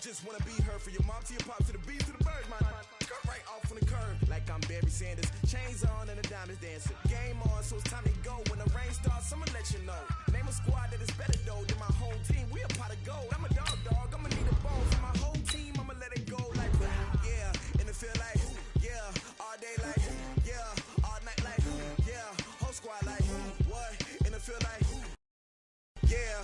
just wanna be her for your mom to your pop to the beat to the birds, my skirt right off on the curb like I'm Barry Sanders. Chains on and the diamonds dancing. Game on, so it's time to go. When the rain starts, I'ma let you know. Name a squad that is better though than my whole team. We a pot of gold. I'm a dog. I'ma need a bone for my whole team. I'ma let it go like yeah, and it feel like yeah, all day like yeah, all night like yeah, whole squad like what, and it feel like yeah.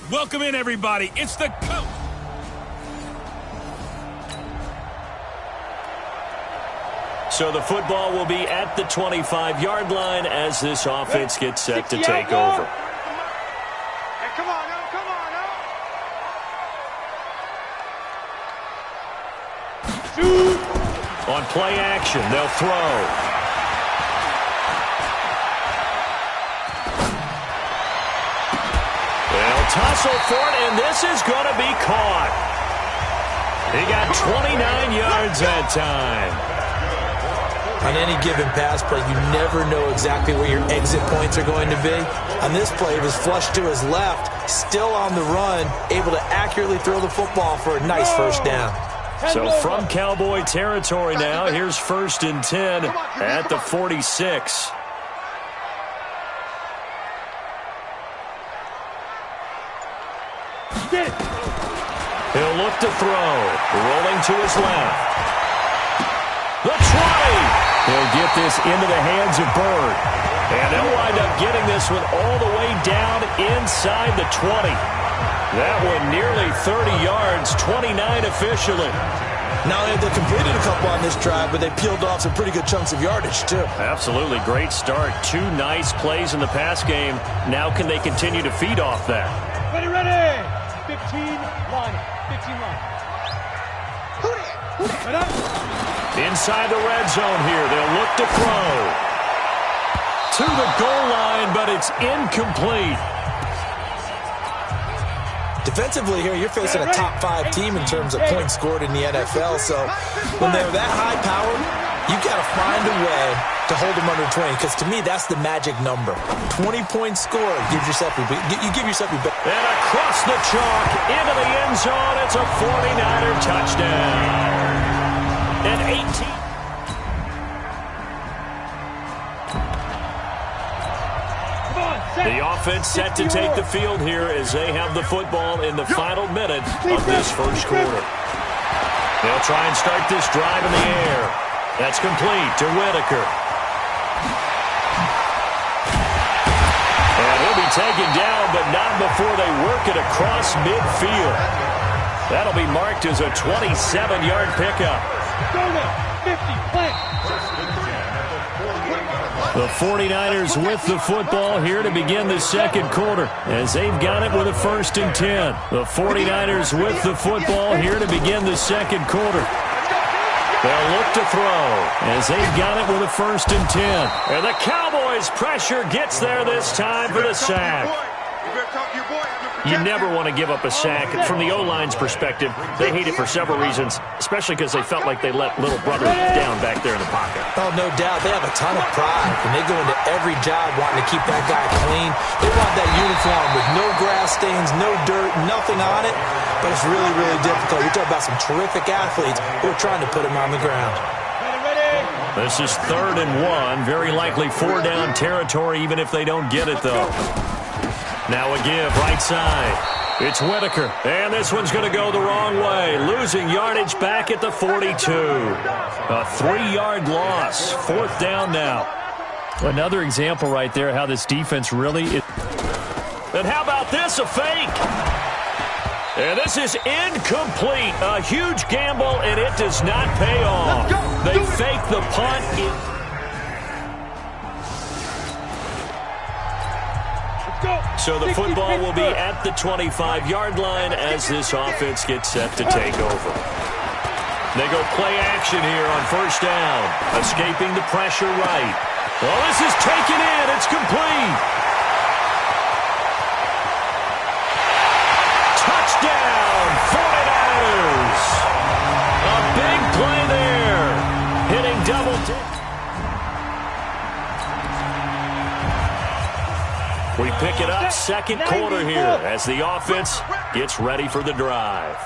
Welcome in, everybody. It's the coach. So the football will be at the 25-yard line as this offense gets set to take over. Hey, come on now, come on now. Shoot. On play action, they'll throw. Tussle for it, and this is going to be caught. He got 29 yards that time. On any given pass play, you never know exactly where your exit points are going to be. On this play, it was flushed to his left, still on the run, able to accurately throw the football for a nice first down. So from Cowboy territory now, here's 1st and 10 at the 46. He'll look to throw. Rolling to his left. The 20. He'll get this into the hands of Bird. And they'll wind up getting this one all the way down inside the 20. That one nearly 30 yards, 29 officially. Not only have they completed a couple on this drive, but they peeled off some pretty good chunks of yardage, too. Absolutely. Great start. 2 nice plays in the pass game. Now can they continue to feed off that? Ready, ready. 15 line. 15 line. Inside the red zone here. They'll look to throw. To the goal line, but it's incomplete. Defensively here, you're facing a top 5 team in terms of points scored in the NFL. So when they're that high powered, you got to find a way to hold them under 20. Because to me, that's the magic number. 20 points scored gives yourself you give yourself your best. And across the chalk into the end zone, it's a 49er touchdown. And 18. The offense set to take the field here as they have the football in the final minute of this first quarter. They'll try and start this drive in the air. That's complete to Whitaker. And he'll be taken down, but not before they work it across midfield. That'll be marked as a 27-yard pickup. 50, plant. The 49ers with the football here to begin the second quarter as they've got it with a 1st and 10. The 49ers with the football here to begin the second quarter. They'll look to throw as they've got it with a 1st and 10. And the Cowboys' pressure gets there this time for the sack. You never want to give up a sack. From the O-line's perspective, they hate it for several reasons, especially because they felt like they let little brother down back there in the pocket. Oh, no doubt. They have a ton of pride, and they go into every job wanting to keep that guy clean. They want that uniform with no grass stains, no dirt, nothing on it, but it's really, really difficult. You're talking about some terrific athletes who are trying to put him on the ground. This is 3rd and 1. Very likely 4-down territory, even if they don't get it, though. Now a give, right side. It's Whitaker, and this one's going to go the wrong way. Losing yardage back at the 42. A 3-yard loss. 4th down now. Another example right there how this defense really is. And how about this, a fake? And this is incomplete. A huge gamble, and it does not pay off. They fake the punt. So the football will be at the 25-yard line as this offense gets set to take over. They go play action here on 1st down. Escaping the pressure right. Well, this is taken in. It's complete. Touchdown, 49ers. A big play there. Hitting double. We pick it up 2nd quarter here as the offense gets ready for the drive.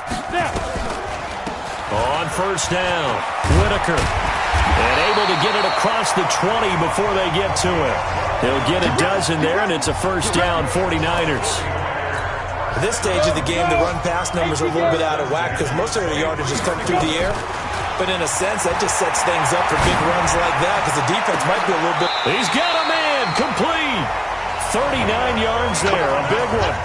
On 1st down, Whitaker. And able to get it across the 20 before they get to it. They'll get a dozen there, and it's a 1st down, 49ers. At this stage of the game, the run-pass numbers are a little bit out of whack because most of their yardage is coming through the air. But in a sense, that just sets things up for big runs like that because the defense might be a little bit... He's got a man, complete. 39 yards there, a big one.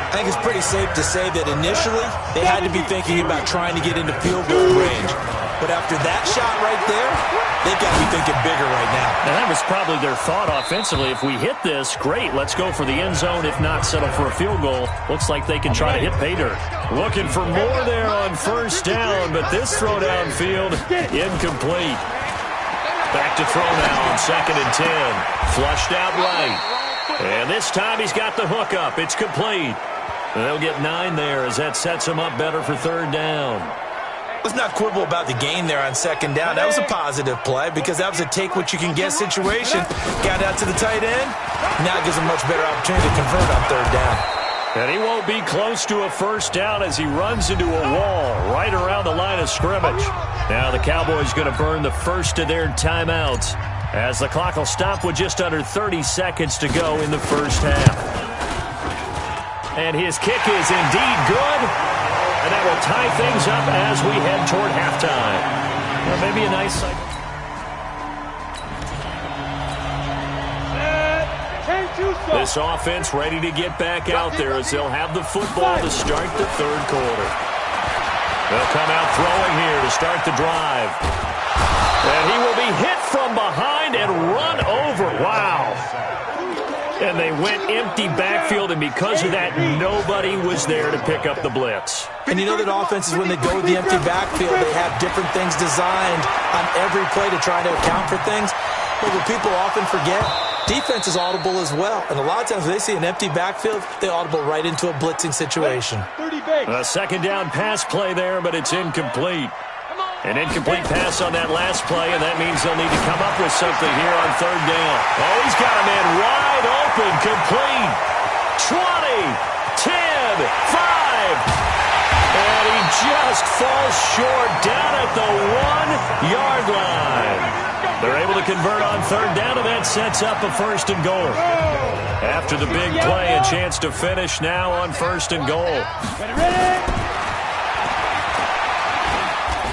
I think it's pretty safe to say that initially they had to be thinking about trying to get into field goal range. But after that shot right there, they've got to be thinking bigger right now. And that was probably their thought offensively. If we hit this, great, let's go for the end zone. If not, settle for a field goal. Looks like they can try to hit pay dirt. Looking for more there on 1st down, but this throw downfield, incomplete. Back to throw now on 2nd and 10. Flushed out right. And this time he's got the hook up. It's complete. And they'll get 9 there as that sets him up better for 3rd down. Let's not quibble about the gain there on 2nd down. That was a positive play because that was a take-what-you-can-get situation. Got out to the tight end. Now it gives him a much better opportunity to convert on 3rd down. And he won't be close to a 1st down as he runs into a wall right around the line of scrimmage. Now the Cowboys going to burn the first of their timeouts as the clock will stop with just under 30 seconds to go in the 1st half. And his kick is indeed good. And that will tie things up as we head toward halftime. Well, maybe a nice cycle. This offense ready to get back out there as they'll have the football to start the 3rd quarter. They'll come out throwing here to start the drive. And he will be hit from behind and run over. Wow. And they went empty backfield, and because of that, nobody was there to pick up the blitz. And you know that offenses, when they go to the empty backfield, they have different things designed on every play to try to account for things. But what people often forget, defense is audible as well. And a lot of times when they see an empty backfield, they audible right into a blitzing situation. A 2nd down pass play there, but it's incomplete. An incomplete pass on that last play, and that means they'll need to come up with something here on 3rd down. Oh, he's got a man wide open, complete. 20, 10, 5. And he just falls short down at the 1-yard line. They're able to convert on 3rd down, and that sets up a 1st and goal. After the big play, a chance to finish now on 1st and goal.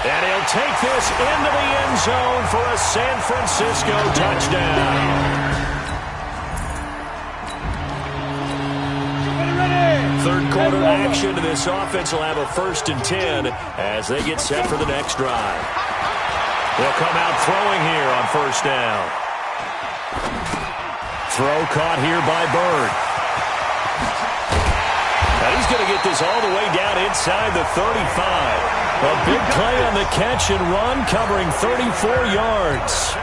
And he'll take this into the end zone for a San Francisco touchdown. Third quarter action. This offense will have a 1st and 10 as they get set for the next drive. They'll come out throwing here on 1st down. Throw caught here by Bird. Now he's going to get this all the way down inside the 35. A big play on the catch and run, covering 34 yards.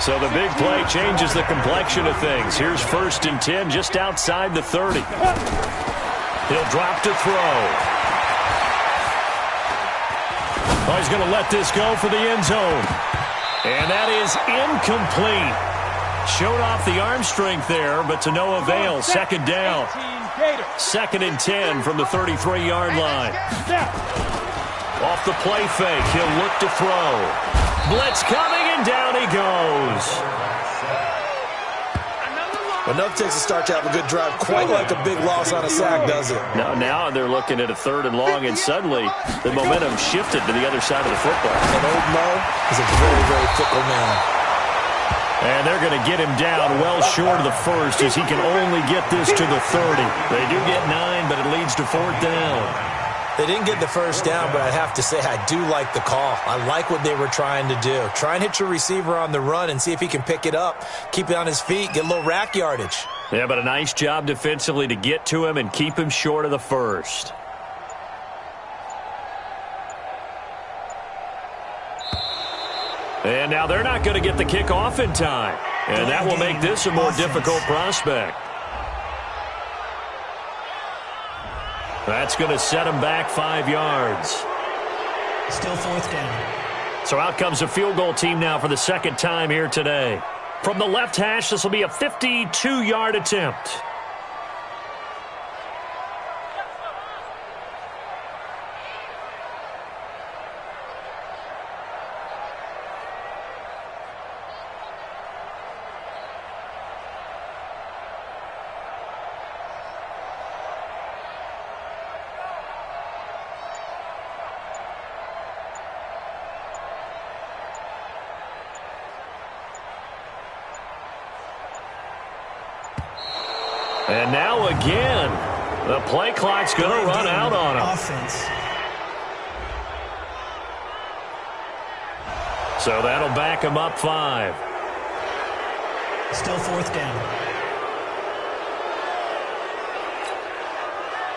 So the big play changes the complexion of things. Here's 1st and 10 just outside the 30. He'll drop to throw. Oh, he's going to let this go for the end zone. And that is incomplete. Showed off the arm strength there, but to no avail. 2nd down. 2nd and 10 from the 33-yard line. Off the play fake, he'll look to throw. Blitz coming, and down he goes. Enough takes a start to have a good drive, quite like a big loss on a sack, does it? Now they're looking at a 3rd and long, and suddenly the momentum shifted to the other side of the football. And old Mo is a very, very fickle man. And they're going to get him down well short of the 1st as he can only get this to the 30. They do get 9, but it leads to 4th down. They didn't get the 1st down, but I have to say I do like the call. I like what they were trying to do. Try and hit your receiver on the run and see if he can pick it up, keep it on his feet, get a little rack yardage. Yeah, but a nice job defensively to get to him and keep him short of the 1st. And now they're not going to get the kickoff in time. And that will make this a more difficult prospect. That's going to set him back 5 yards. Still 4th down. So out comes a field goal team now for the 2nd time here today. From the left hash, this will be a 52-yard attempt. And now again, the play clock's going to run out on him. Offense. So that'll back him up 5. Still 4th down.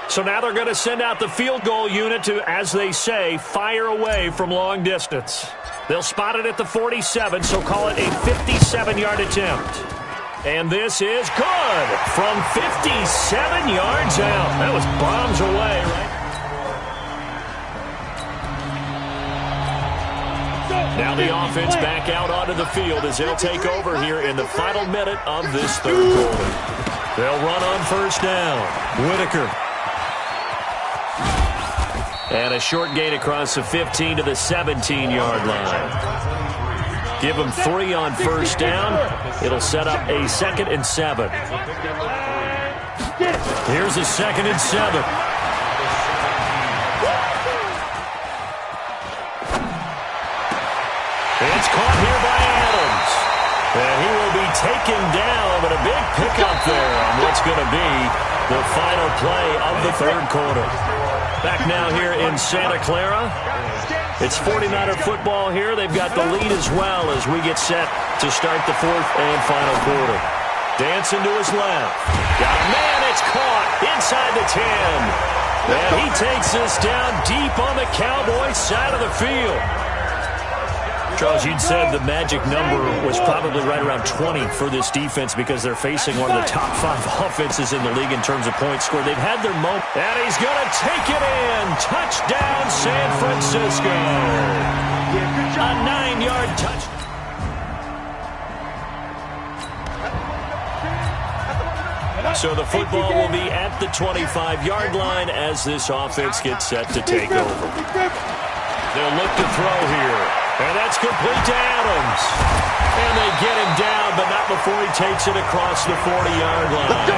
So now they're going to send out the field goal unit to, as they say, fire away from long distance. They'll spot it at the 47, so call it a 57-yard attempt. And this is good from 57 yards out. That was bombs away, right? Now the offense back out onto the field as they'll take over here in the final minute of this 3rd quarter. They'll run on 1st down. Whitaker. And a short gain across the 15 to the 17-yard line. Give them 3 on 1st down. It'll set up a 2nd and 7. Here's a 2nd and 7. It's caught here by Adams. And he will be taken down, but a big pickup there on what's going to be the final play of the 3rd quarter. Back now here in Santa Clara. It's 49er football here. They've got the lead as well as we get set to start the 4th and final quarter. Dancing to his left. Got a man. It's caught inside the 10. And he takes this down deep on the Cowboys side of the field. Charles, you'd said the magic number was probably right around 20 for this defense because they're facing one of the top 5 offenses in the league in terms of points scored. They've had their moment. And he's going to take it in. Touchdown, San Francisco. A 9-yard touchdown. So the football will be at the 25-yard line as this offense gets set to take over. They'll look to throw here. And that's complete to Adams. And they get him down, but not before he takes it across the 40-yard line.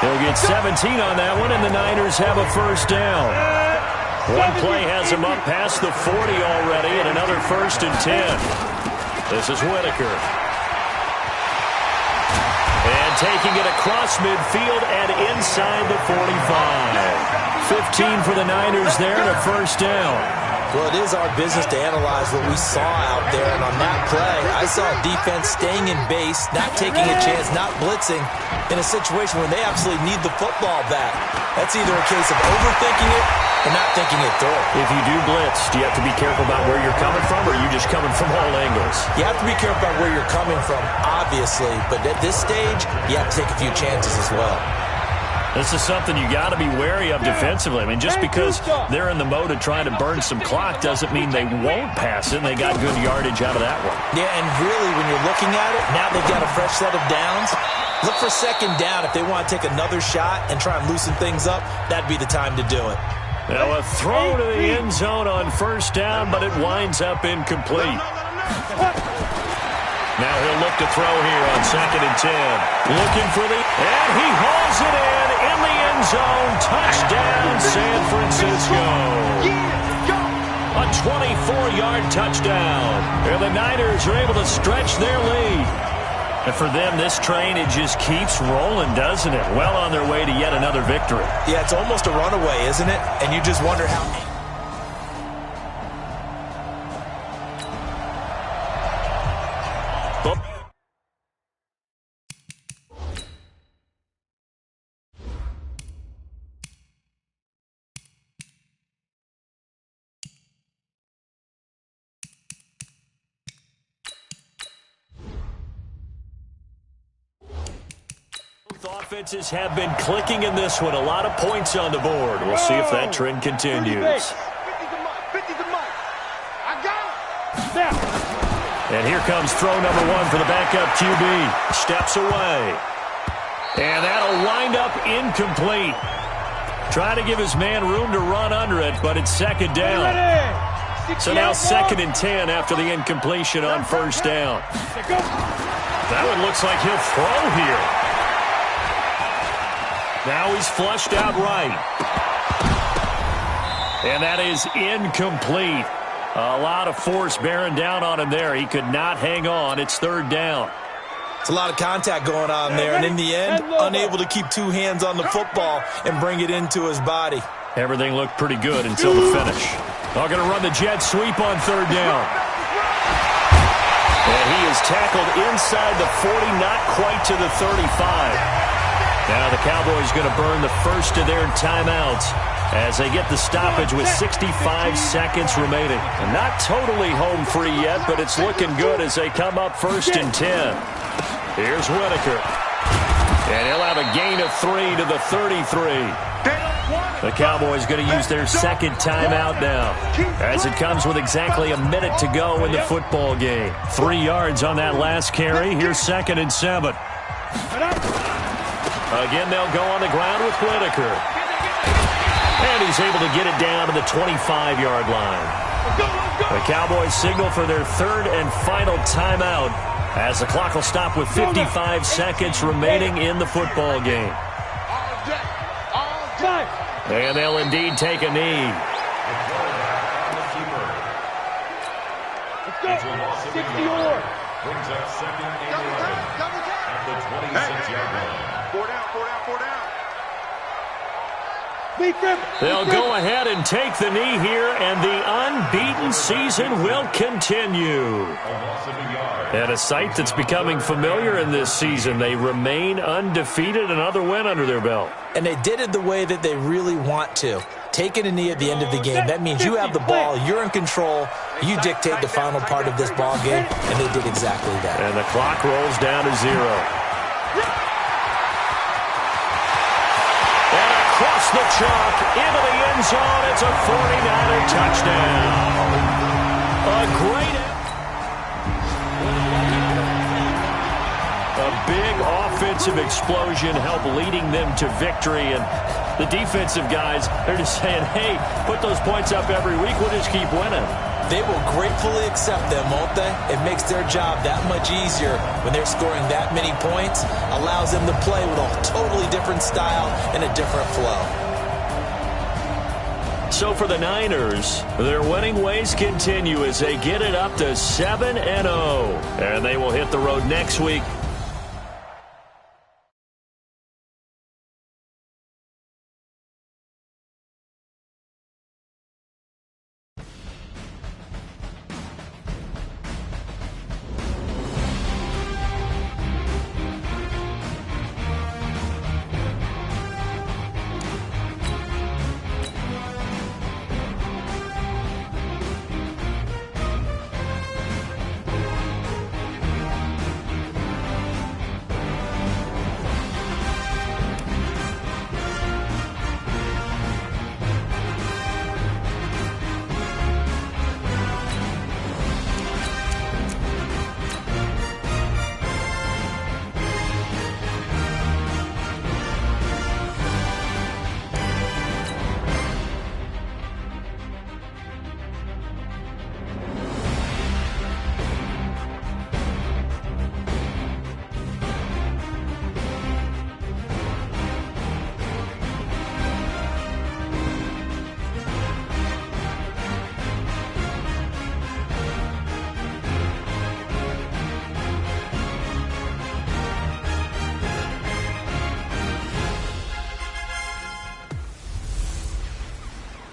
He'll get 17 on that one, and the Niners have a 1st down. One play has him up past the 40 already, and another 1st and 10. This is Whitaker. And taking it across midfield and inside the 45. 15 for the Niners there, and a 1st down. Well, it is our business to analyze what we saw out there, and on that play, I saw defense staying in base, not taking a chance, not blitzing, in a situation where they absolutely need the football back. That's either a case of overthinking it and not thinking it through. If you do blitz, do you have to be careful about where you're coming from, or are you just coming from all angles? You have to be careful about where you're coming from, obviously, but at this stage, you have to take a few chances as well. This is something you got to be wary of defensively. I mean, just because they're in the mode of trying to burn some clock doesn't mean they won't pass it, and they got good yardage out of that one. Yeah, and really, when you're looking at it, now they've got a fresh set of downs. Look for second down. If they want to take another shot and try and loosen things up, that'd be the time to do it. Now a throw to the end zone on first down, but it winds up incomplete. Now he'll look to throw here on 2nd and 10. Looking for and he hauls it in the end zone. Touchdown, San Francisco. A 24-yard touchdown. And the Niners are able to stretch their lead. And for them, this train, it just keeps rolling, doesn't it? Well on their way to yet another victory. Yeah, it's almost a runaway, isn't it? And you just wonder how... Offenses have been clicking in this one. A lot of points on the board. We'll see if that trend continues. And here comes throw number 1 for the backup QB. Steps away. And that'll wind up incomplete. Try to give his man room to run under it, but it's second down. So now 2nd and 10 after the incompletion on first down. That one looks like he'll throw here. Now he's flushed out right. And that is incomplete. A lot of force bearing down on him there. He could not hang on. It's 3rd down. It's a lot of contact going on there. And in the end, unable to keep 2 hands on the football and bring it into his body. Everything looked pretty good until the finish. They're going to run the jet sweep on 3rd down. And he is tackled inside the 40, not quite to the 35. Now the Cowboys going to burn the first of their timeouts as they get the stoppage with 65 seconds remaining. And not totally home free yet, but it's looking good as they come up 1st and 10. Here's Whitaker. And he'll have a gain of 3 to the 33. The Cowboys going to use their 2nd timeout now as it comes with exactly a minute to go in the football game. 3 yards on that last carry. Here's 2nd and 7. Again, they'll go on the ground with Whitaker. And he's able to get it down to the 25-yard line. The Cowboys signal for their 3rd and final timeout as the clock will stop with 55 seconds remaining in the football game. And they'll indeed take a knee. Brings up 2nd and 11 at the 26-yard line. 4 down. They'll go ahead and take the knee here, and the unbeaten season will continue. And a sight that's becoming familiar in this season. They remain undefeated, another win under their belt. And they did it the way that they really want to. Taking a knee at the end of the game, that means you have the ball, you're in control, you dictate the final part of this ball game, and they did exactly that. And the clock rolls down to 0. And across the chalk, into the end zone, it's a 49er touchdown. A great... A big offensive explosion helped leading them to victory, and the defensive guys, they're just saying, hey, put those points up every week, we'll just keep winning. They will gratefully accept them, won't they? It makes their job that much easier when they're scoring that many points, allows them to play with a totally different style and a different flow. So for the Niners, their winning ways continue as they get it up to 7-0. And they will hit the road next week.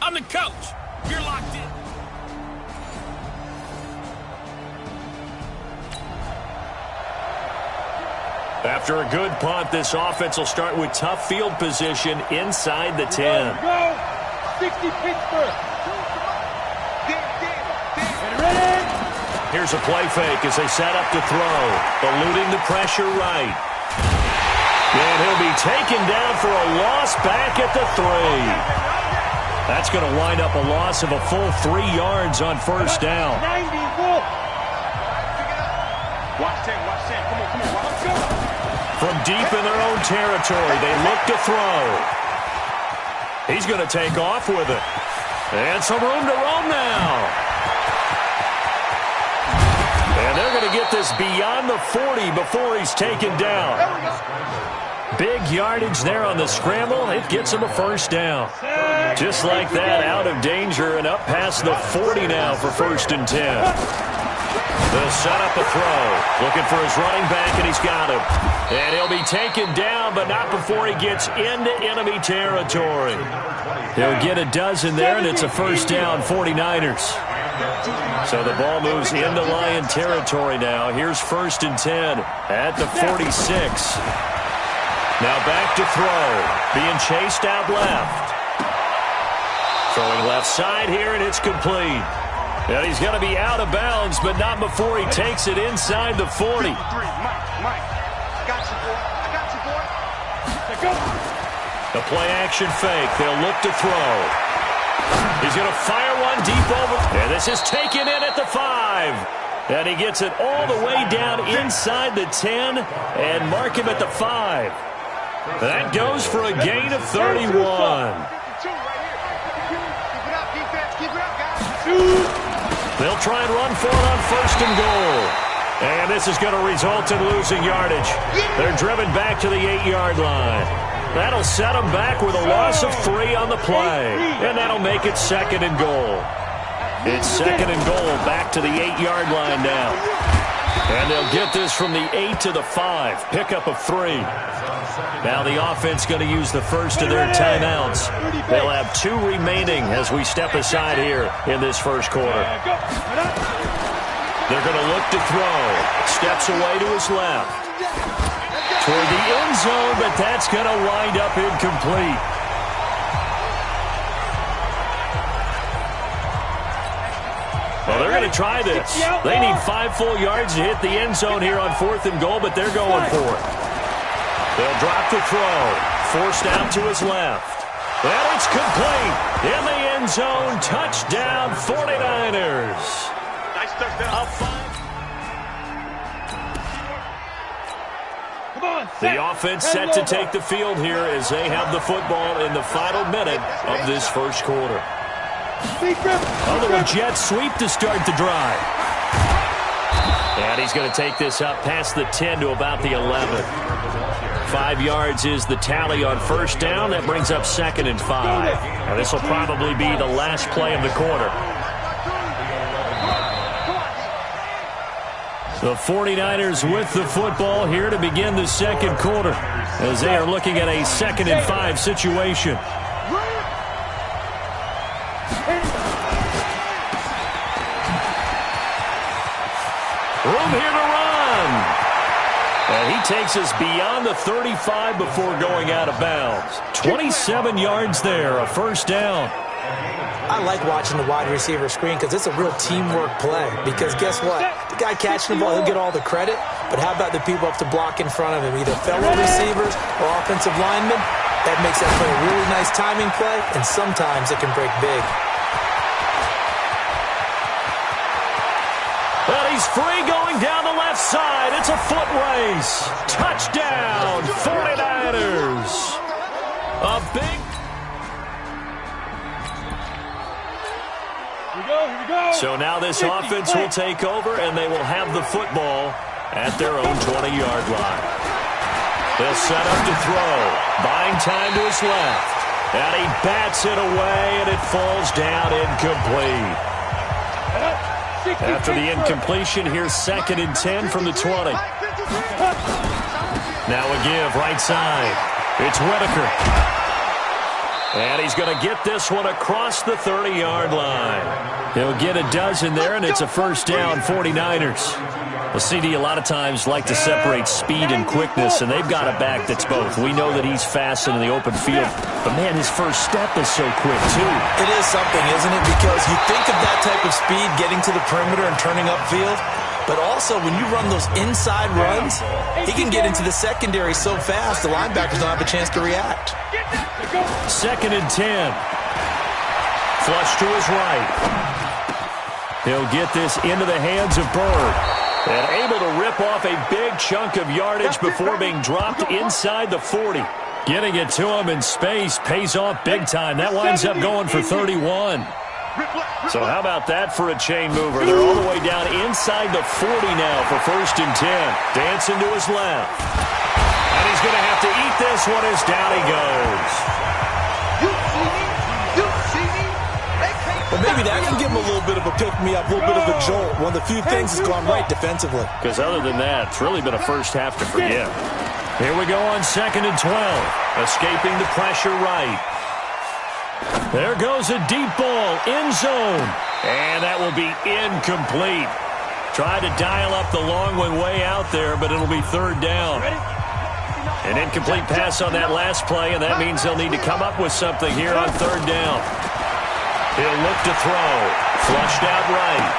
I'm the coach. You're locked in. After a good punt, this offense will start with tough field position inside the 10. Go. 60 Pittsburgh. Ready? Here's a play fake as they set up to throw. Eluding the pressure right. And he'll be taken down for a loss back at the 3. That's going to wind up a loss of a full 3 yards on first down. 90, go. Watch 10. Come on. Let's go. From deep in their own territory, they look to throw. He's going to take off with it. And some room to roam now. And they're going to get this beyond the 40 before he's taken down. Big yardage there on the scramble. It gets him a first down. Just like that, out of danger and up past the 40 now for 1st and 10. They'll set up a throw. Looking for his running back, and he's got him. And he'll be taken down, but not before he gets into enemy territory. He'll get a dozen there, and it's a first down, 49ers. So the ball moves into Lion territory now. Here's 1st and 10 at the 46. Now back to throw. Being chased out left. Throwing left side here, and it's complete. And he's going to be out of bounds, but not before he takes it inside the 40. Mike. Got you, boy. The play-action fake. They'll look to throw. He's going to fire one deep over. And this is taken in at the 5. And he gets it all the way down inside the 10 and mark him at the 5. That goes for a gain of 31. They'll try and run for it on 1st and goal. And this is going to result in losing yardage. They're driven back to the 8-yard line. That'll set them back with a loss of 3 on the play. And that'll make it 2nd and goal. It's 2nd and goal back to the 8-yard line now. And they'll get this from the 8 to the 5. Pickup of 3. Now the offense going to use the first of their timeouts. They'll have 2 remaining as we step aside here in this first quarter. They're going to look to throw. Steps away to his left. Toward the end zone, but that's going to wind up incomplete. Well, they're going to try this. They need 5 full yards to hit the end zone here on 4th and goal, but they're going for it. They'll drop the throw. Forced out to his left. And it's complete. In the end zone. Touchdown, 49ers. Nice touchdown. The offense set to take the field here as they have the football in the final minute of this first quarter. A little jet sweep to start the drive. And he's going to take this up past the 10 to about the 11. 5 yards is the tally on first down. That brings up 2nd and 5. Now this will probably be the last play of the quarter. The 49ers with the football here to begin the second quarter as they are looking at a 2nd and 5 situation. Room here to run. And he takes us beyond the 35 before going out of bounds. 27 yards there, a first down. I like watching the wide receiver screen because it's a real teamwork play. Because guess what? The guy catching the ball, he'll get all the credit. But how about the people up to block in front of him, either fellow receivers or offensive linemen? That makes that play a really nice timing play, and sometimes it can break big. But he's free going down the left side. It's a foot race. Touchdown, 49ers. A big... Here we go. So now this offense will take over, and they will have the football at their own 20-yard line. They'll set up to throw. Buying time to his left. And he bats it away, and it falls down incomplete. After the incompletion, here's 2nd and 10 from the 20. Now a give, right side. It's Whitaker. And he's going to get this one across the 30-yard line. He'll get a dozen there, and it's a first down, 49ers. The CD a lot of times like to separate speed and quickness, and they've got a back that's both. We know that he's fast in the open field, but, man, his first step is so quick, too. It is something, isn't it? Because you think of that type of speed getting to the perimeter and turning upfield, but also when you run those inside runs, he can get into the secondary so fast the linebackers don't have a chance to react. 2nd and 10. Flush to his right. He'll get this into the hands of Bird. And able to rip off a big chunk of yardage before being dropped inside the 40. Getting it to him in space pays off big time. That winds up going for 31. So how about that for a chain mover? They're all the way down inside the 40 now for 1st and 10. Dancing to his left. And he's going to have to eat this one as down he goes. Well, maybe that can give him a little bit of a pick-me-up, a little bit of a jolt. One of the few things that's gone right defensively. Because other than that, it's really been a first half to forget. Here we go on 2nd and 12. Escaping the pressure right. There goes a deep ball, end zone. And that will be incomplete. Tried to dial up the long one way out there, but it'll be 3rd down. An incomplete pass on that last play, and that means they'll need to come up with something here on 3rd down. He'll look to throw. Flushed out right.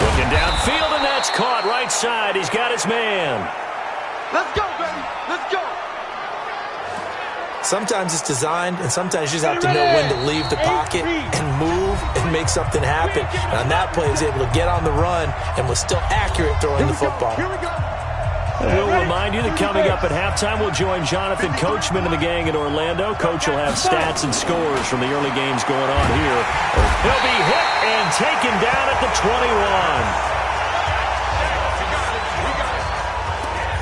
Looking downfield, and that's caught right side. He's got his man. Let's go, baby. Let's go. Sometimes it's designed, and sometimes you just have to know when to leave the pocket and move and make something happen. And on that play, he was able to get on the run and was still accurate throwing the football. Here we go. We'll remind you that coming up at halftime, we'll join Jonathan Coachman and the gang in Orlando. Coach will have stats and scores from the early games going on here. He'll be hit and taken down at the 21.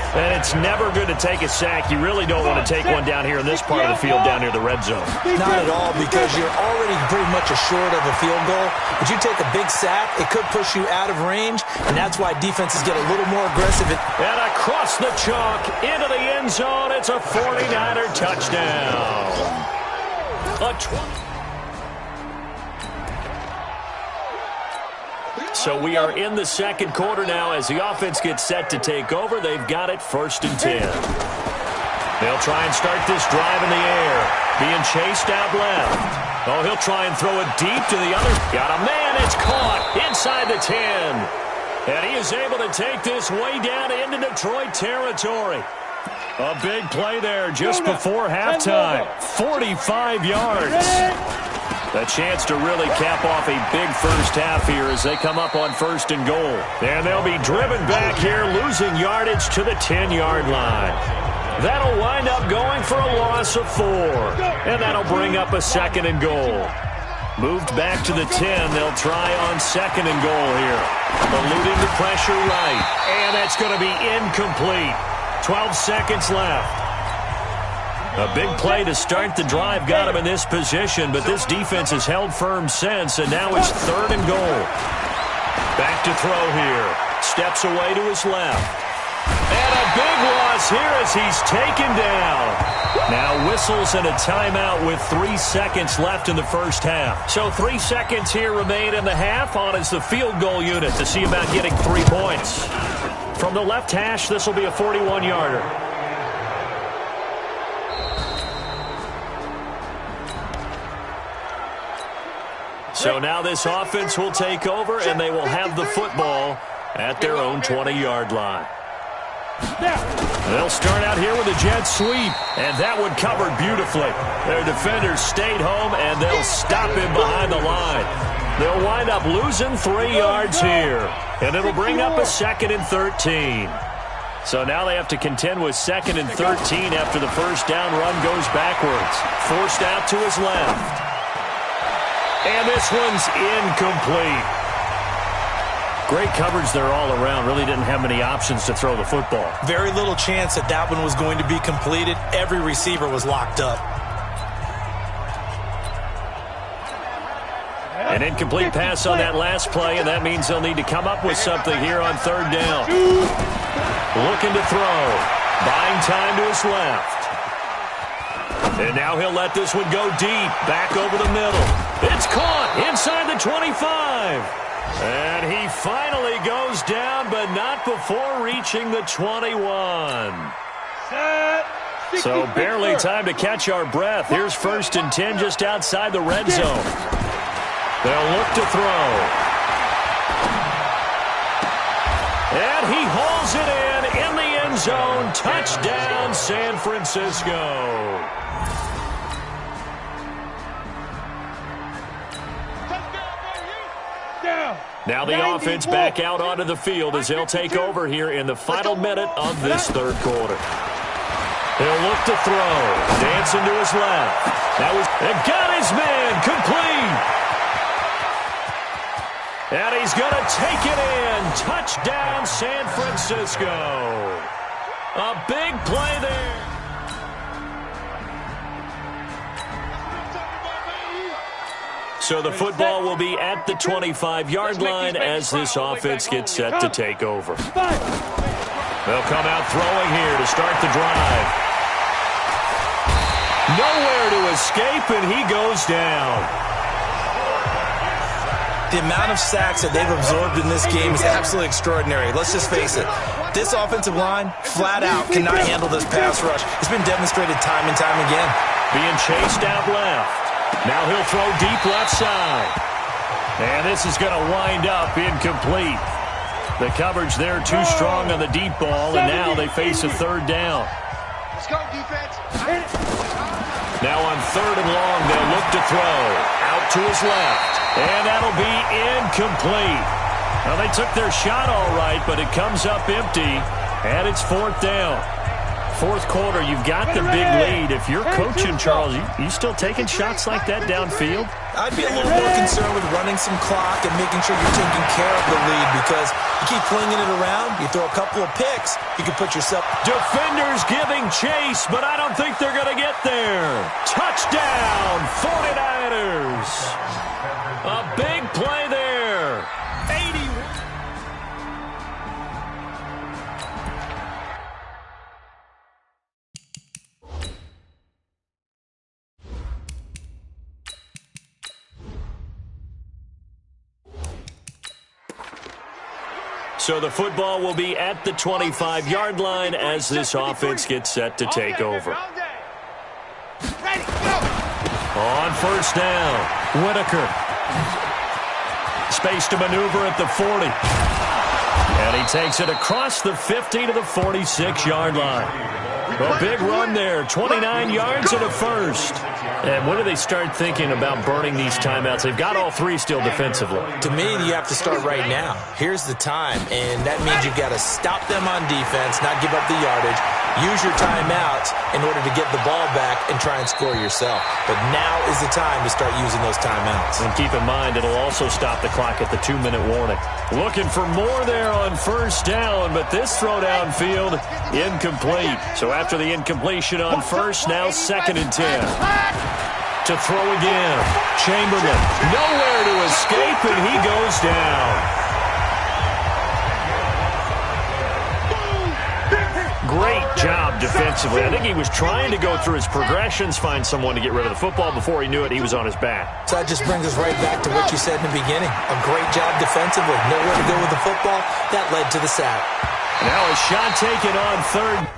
And it's never good to take a sack. You really don't want to take one down here in this part of the field down near the red zone. Not at all, because you're already pretty much assured of a field goal. But you take a big sack, it could push you out of range, and that's why defenses get a little more aggressive. And across the chalk, into the end zone, it's a 49er touchdown. So we are in the 2nd quarter now as the offense gets set to take over. They've got it 1st and 10. They'll try and start this drive in the air. Being chased out left. Oh, he'll try and throw it deep to the other. Got a man. It's caught inside the 10. And he is able to take this way down into Detroit territory. A big play there just before halftime. 45 yards. A chance to really cap off a big first half here as they come up on 1st and goal. And they'll be driven back here, losing yardage to the 10-yard line. That'll wind up going for a loss of 4. And that'll bring up a 2nd and goal. Moved back to the 10. They'll try on 2nd and goal here. Eluding the pressure right. And that's going to be incomplete. 12 seconds left. A big play to start the drive got him in this position, but this defense has held firm since, and now it's 3rd and goal. Back to throw here. Steps away to his left. And a big loss here as he's taken down. Now whistles and a timeout with 3 seconds left in the first half. So 3 seconds here remain in the half. On is the field goal unit to see about getting 3 points. From the left hash, this will be a 41-yarder. So now this offense will take over, and they will have the football at their own 20-yard line. They'll start out here with a jet sweep, and that one covered beautifully. Their defenders stayed home, and they'll stop him behind the line. They'll wind up losing 3 yards here, and it'll bring up a 2nd and 13. So now they have to contend with 2nd and 13 after the first down run goes backwards. Forced out to his left. And this one's incomplete. Great coverage there all around. Really didn't have many options to throw the football. Very little chance that that one was going to be completed. Every receiver was locked up. An incomplete pass on that last play, and that means they'll need to come up with something here on 3rd down. Looking to throw. Buying time to his left. And now he'll let this one go deep, back over the middle. It's caught inside the 25. And he finally goes down, but not before reaching the 21. So barely time to catch our breath. Here's 1st and 10 just outside the red zone. They'll look to throw. And he hauls it in the end zone. Touchdown, San Francisco. Now the offense back out onto the field as they'll take over here in the final minute of this third quarter. He'll look to throw. Dancing to his left. And got his man complete. And he's going to take it in. Touchdown, San Francisco. A big play there. So the football will be at the 25-yard line as this offense gets set to take over. They'll come out throwing here to start the drive. Nowhere to escape, and he goes down. The amount of sacks that they've absorbed in this game is absolutely extraordinary. Let's just face it. This offensive line, flat out, cannot handle this pass rush. It's been demonstrated time and time again. Being chased out left. Now he'll throw deep left side. And this is going to wind up incomplete. The coverage there too strong on the deep ball, and now they face a third down. Let's go, defense. Now on 3rd and long, they'll look to throw. Out to his left. And that'll be incomplete. Now, they took their shot all right, but it comes up empty, and it's 4th down. 4th quarter, you've got the big lead. If you're coaching, Charles, you still taking shots like that downfield? I'd be a little more concerned with running some clock and making sure you're taking care of the lead, because you keep flinging it around, you throw a couple of picks, you can put yourself... Defenders giving chase, but I don't think they're going to get there. Touchdown, 49ers. A big play there. 81. So the football will be at the 25-yard line as this offense gets set to take over. On 1st down, Whitaker. Space to maneuver at the 40. And he takes it across the 50 to the 46-yard line. A big run there, 29 yards and a first. And when do they start thinking about burning these timeouts? They've got all 3 still defensively. To me, you have to start right now. Here's the time, and that means you've got to stop them on defense, not give up the yardage, use your timeouts in order to get the ball back and try and score yourself. But now is the time to start using those timeouts. And keep in mind, it'll also stop the clock at the 2-minute warning. Looking for more there on 1st down, but this throw downfield, incomplete. So after the incompletion on 1st, now 2nd and 10. To throw again. Chamberlain, nowhere to escape, and he goes down. Great job defensively. I think he was trying to go through his progressions, find someone to get rid of the football. Before he knew it, he was on his back. So that just brings us right back to what you said in the beginning. A great job defensively. Nowhere to go with the football. That led to the sack. Now a shot taken on 3rd.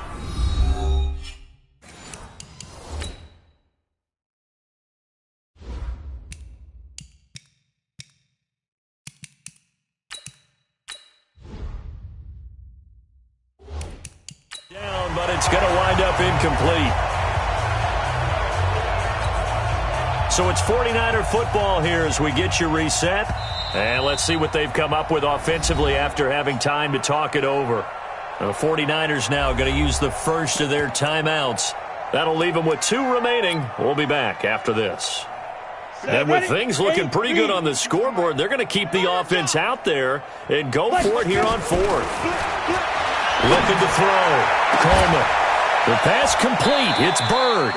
But it's going to wind up incomplete. So it's 49er football here as we get you reset. And let's see what they've come up with offensively after having time to talk it over. The 49ers now going to use the first of their timeouts. That'll leave them with 2 remaining. We'll be back after this. And with things looking pretty good on the scoreboard, they're going to keep the offense out there and go for it here on 4th. Looking to throw. Coleman. The pass complete. It's Bird.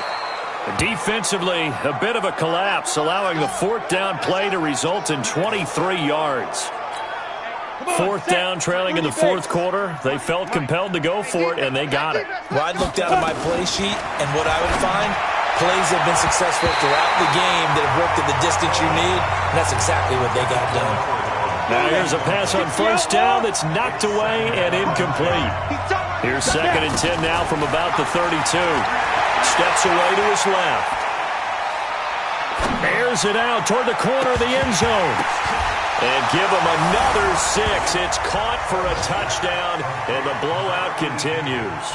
Defensively, a bit of a collapse, allowing the 4th down play to result in 23 yards. 4th down, trailing in the 4th quarter. They felt compelled to go for it, and they got it. Well, I'd look down at my play sheet, and what I would find, plays have been successful throughout the game that have worked at the distance you need, and that's exactly what they got done. Now here's a pass on first down that's knocked away and incomplete. Here's 2nd and 10 now from about the 32. Steps away to his left. Airs it out toward the corner of the end zone. And give him another 6. It's caught for a touchdown, and the blowout continues.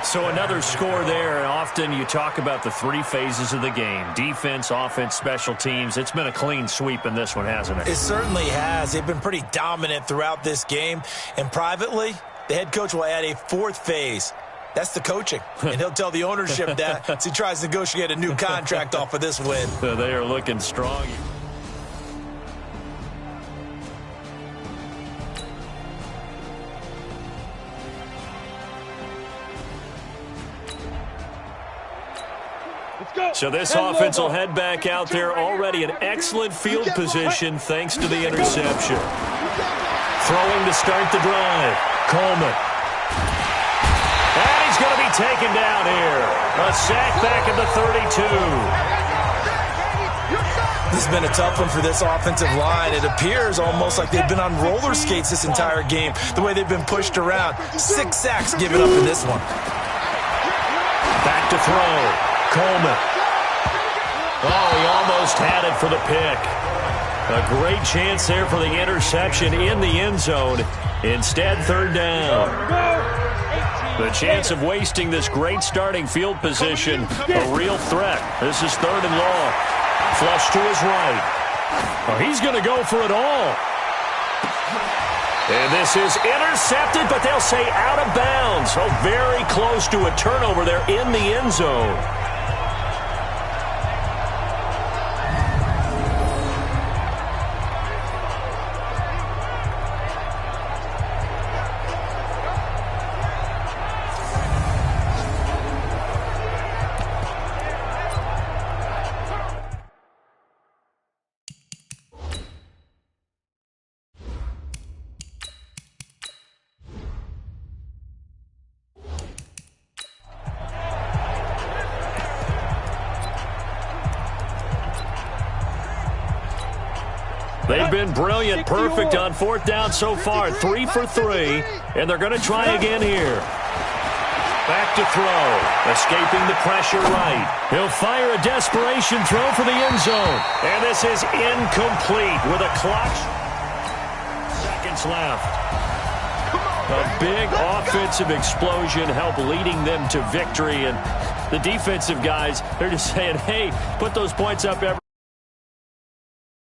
So another score there. Often you talk about the 3 phases of the game: defense, offense, special teams. It's been a clean sweep in this one, hasn't it? It certainly has. They've been pretty dominant throughout this game. And privately, the head coach will add a 4th phase. That's the coaching. And he'll tell the ownership that as he tries to negotiate a new contract off of this win. They are looking strong. So this offense will head back out there, already in excellent field position thanks to the interception. Throwing to start the drive. Coleman. And he's going to be taken down here. A sack back at the 32. This has been a tough one for this offensive line. It appears almost like they've been on roller skates this entire game, the way they've been pushed around. 6 sacks given up in this one. Back to throw. Coleman. Oh, he almost had it for the pick. A great chance there for the interception in the end zone. Instead, 3rd down. The chance of wasting this great starting field position, a real threat. This is 3rd and long. Flush to his right. Oh, he's going to go for it all. And this is intercepted, but they'll say out of bounds. Oh, very close to a turnover there in the end zone. They've been brilliant, perfect on 4th down so far. 3 for 3, and they're going to try again here. Back to throw, escaping the pressure right. He'll fire a desperation throw for the end zone. And this is incomplete with a clock. Seconds left. A big offensive explosion helped leading them to victory. And the defensive guys, they're just saying, hey, put those points up every